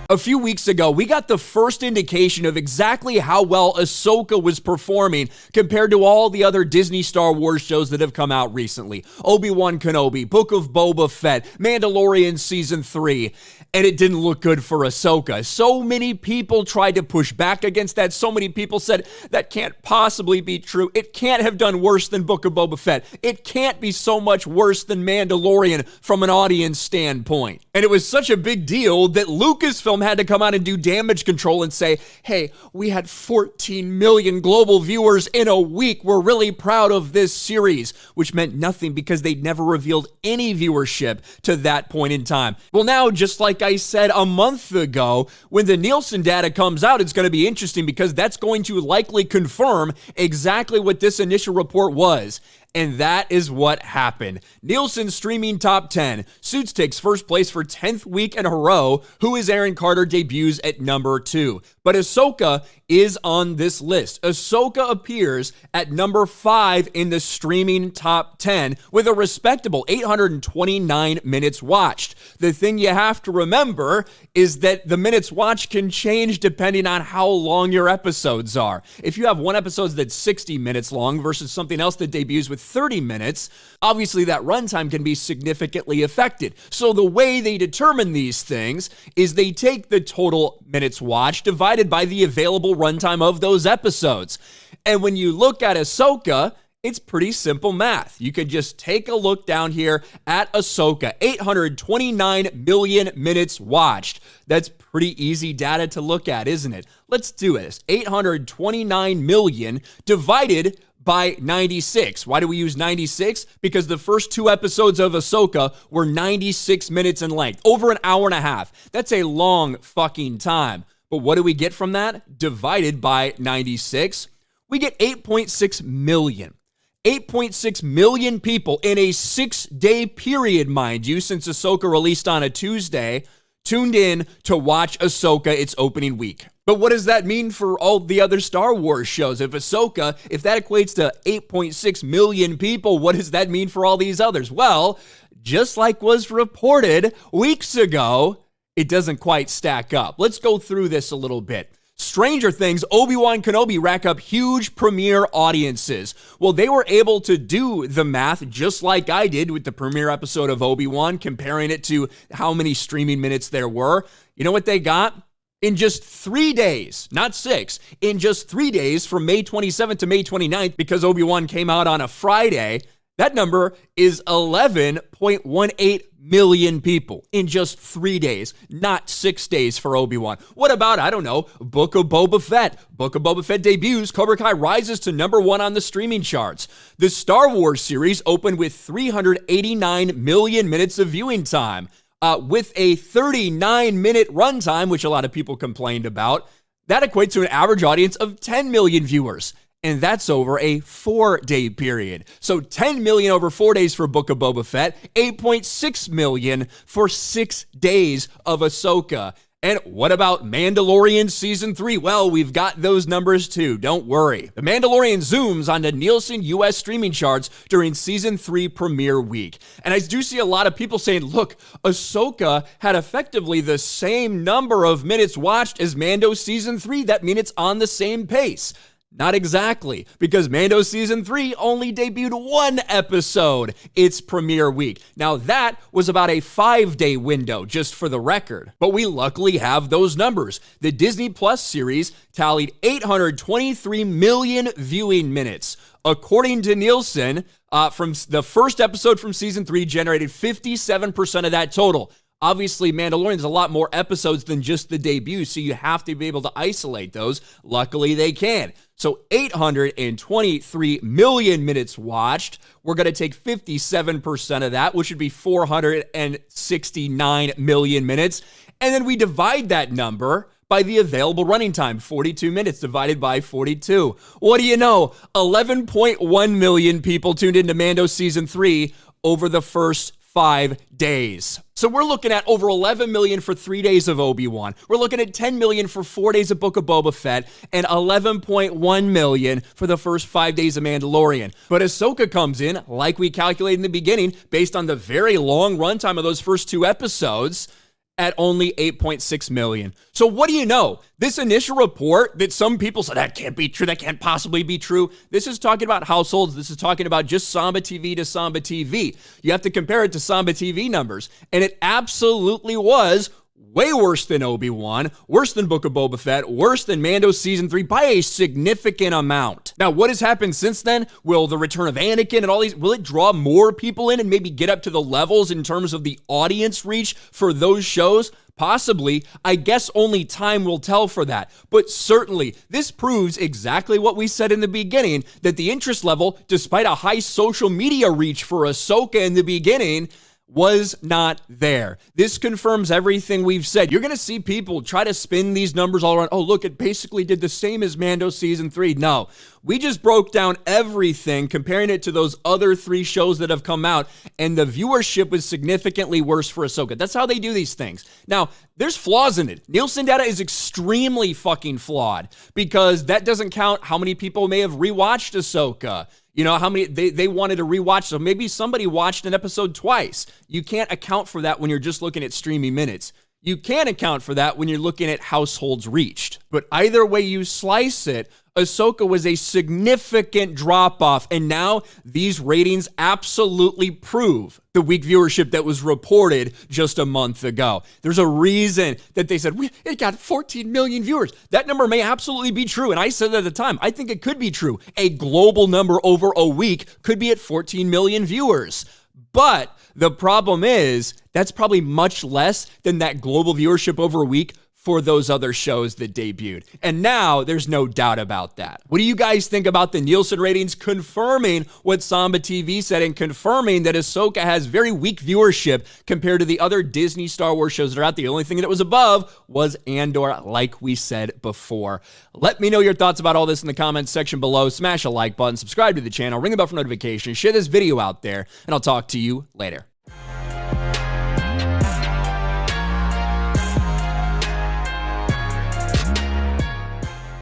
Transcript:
A few weeks ago, we got the first indication of exactly how well Ahsoka was performing compared to all the other Disney Star Wars shows that have come out recently. Obi-Wan Kenobi, Book of Boba Fett, Mandalorian Season 3, and it didn't look good for Ahsoka. So many people tried to push back against that. So many people said, that can't possibly be true. It can't have done worse than Book of Boba Fett. It can't be so much worse than Mandalorian from an audience standpoint. And it was such a big deal that Lucasfilm had to come out and do damage control and say, hey, we had 14 million global viewers in a week. We're really proud of this series, which meant nothing because they'd never revealed any viewership to that point in time. Well, now, just like I said a month ago, when the Nielsen data comes out, it's going to be interesting because that's going to likely confirm exactly what this initial report was. And that is what happened. Nielsen streaming top 10. Suits takes first place for 10th week in a row. Who is Aaron Carter debuts at number 2. But Ahsoka is on this list. Ahsoka appears at number 5 in the streaming top 10 with a respectable 829 minutes watched. The thing you have to remember is that the minutes watched can change depending on how long your episodes are. If you have one episode that's 60 minutes long versus something else that debuts with 30 minutes, obviously that runtime can be significantly affected. So the way they determine these things is they take the total minutes watched divided by the available runtime of those episodes. And when you look at Ahsoka, it's pretty simple math. You could just take a look down here at Ahsoka, 829 million minutes watched. That's pretty easy data to look at, isn't it? Let's do this. 829 million divided by 96. Why do we use 96? Because the first 2 episodes of Ahsoka were 96 minutes in length, over an hour and a half. That's a long fucking time. But what do we get from that? Divided by 96, we get 8.6 million. 8.6 million people in a 6-day period, mind you, since Ahsoka released on a Tuesday, tuned in to watch Ahsoka its opening week. But what does that mean for all the other Star Wars shows? If Ahsoka, if that equates to 8.6 million people, what does that mean for all these others? Well, just like was reported weeks ago, it doesn't quite stack up. Let's go through this a little bit. Stranger Things, Obi-Wan Kenobi rack up huge premiere audiences. Well, they were able to do the math just like I did with the premiere episode of Obi-Wan, comparing it to how many streaming minutes there were. You know what they got? In just 3 days, not 6, in just 3 days from May 27th to May 29th, because Obi-Wan came out on a Friday, that number is 11.18 million people in just 3 days, not 6 days for Obi-Wan. What about, I don't know, Book of Boba Fett? Book of Boba Fett debuts, Cobra Kai rises to number 1 on the streaming charts. The Star Wars series opened with 389 million minutes of viewing time. With a 39-minute runtime, which a lot of people complained about, that equates to an average audience of 10 million viewers. And that's over a 4-day period. So 10 million over 4 days for Book of Boba Fett, 8.6 million for 6 days of Ahsoka. And what about Mandalorian Season 3? Well, we've got those numbers too, don't worry. The Mandalorian zooms onto Nielsen US streaming charts during Season 3 premiere week. And I do see a lot of people saying, look, Ahsoka had effectively the same number of minutes watched as Mando Season 3. That means it's on the same pace. Not exactly, because Mando Season 3 only debuted 1 episode its premiere week. Now, that was about a 5-day window, just for the record. But we luckily have those numbers. The Disney Plus series tallied 823 million viewing minutes. According to Nielsen, from the first episode from Season 3 generated 57% of that total. Obviously, Mandalorian's a lot more episodes than just the debut, so you have to be able to isolate those. Luckily, they can. So 823 million minutes watched. We're going to take 57% of that, which would be 469 million minutes. And then we divide that number by the available running time, 42 minutes divided by 42. What do you know? 11.1 million people tuned into Mando Season 3 over the first 5 days. So we're looking at over 11 million for 3 days of Obi-Wan. We're looking at 10 million for 4 days of Book of Boba Fett and 11.1 million for the first 5 days of Mandalorian. But Ahsoka comes in, like we calculated in the beginning, based on the very long runtime of those first 2 episodes, at only 8.6 million. So what do you know? This initial report that some people said that can't be true, that can't possibly be true. This is talking about households. This is talking about just Samba TV to Samba TV. You have to compare it to Samba TV numbers. And it absolutely was way worse than Obi-Wan, worse than Book of Boba Fett, worse than Mando Season 3 by a significant amount. Now, what has happened since then? Will the return of Anakin and all these, will it draw more people in and maybe get up to the levels in terms of the audience reach for those shows? Possibly. I guess only time will tell for that. But certainly, this proves exactly what we said in the beginning, that the interest level, despite a high social media reach for Ahsoka in the beginning, was not there. This confirms everything we've said. You're going to see people try to spin these numbers all around. Oh, look, it basically did the same as Mando Season 3. No, we just broke down everything, comparing it to those other 3 shows that have come out, and the viewership was significantly worse for Ahsoka. That's how they do these things. Now, there's flaws in it. Nielsen data is extremely fucking flawed, because that doesn't count how many people may have rewatched Ahsoka. You know, how many they wanted to rewatch. So maybe somebody watched an episode twice. You can't account for that when you're just looking at streaming minutes. You can account for that when you're looking at households reached. But either way you slice it, Ahsoka was a significant drop-off, and now these ratings absolutely prove the weak viewership that was reported just a month ago. There's a reason that they said, it got 14 million viewers. That number may absolutely be true, and I said at the time, I think it could be true. A global number over a week could be at 14 million viewers. But the problem is, that's probably much less than that global viewership over a week for those other shows that debuted. And now there's no doubt about that. What do you guys think about the Nielsen ratings confirming what Samba TV said and confirming that Ahsoka has very weak viewership compared to the other Disney Star Wars shows that are out? The only thing that was above was Andor, like we said before. Let me know your thoughts about all this in the comments section below. Smash a like button, subscribe to the channel, ring the bell for notifications, share this video out there, and I'll talk to you later.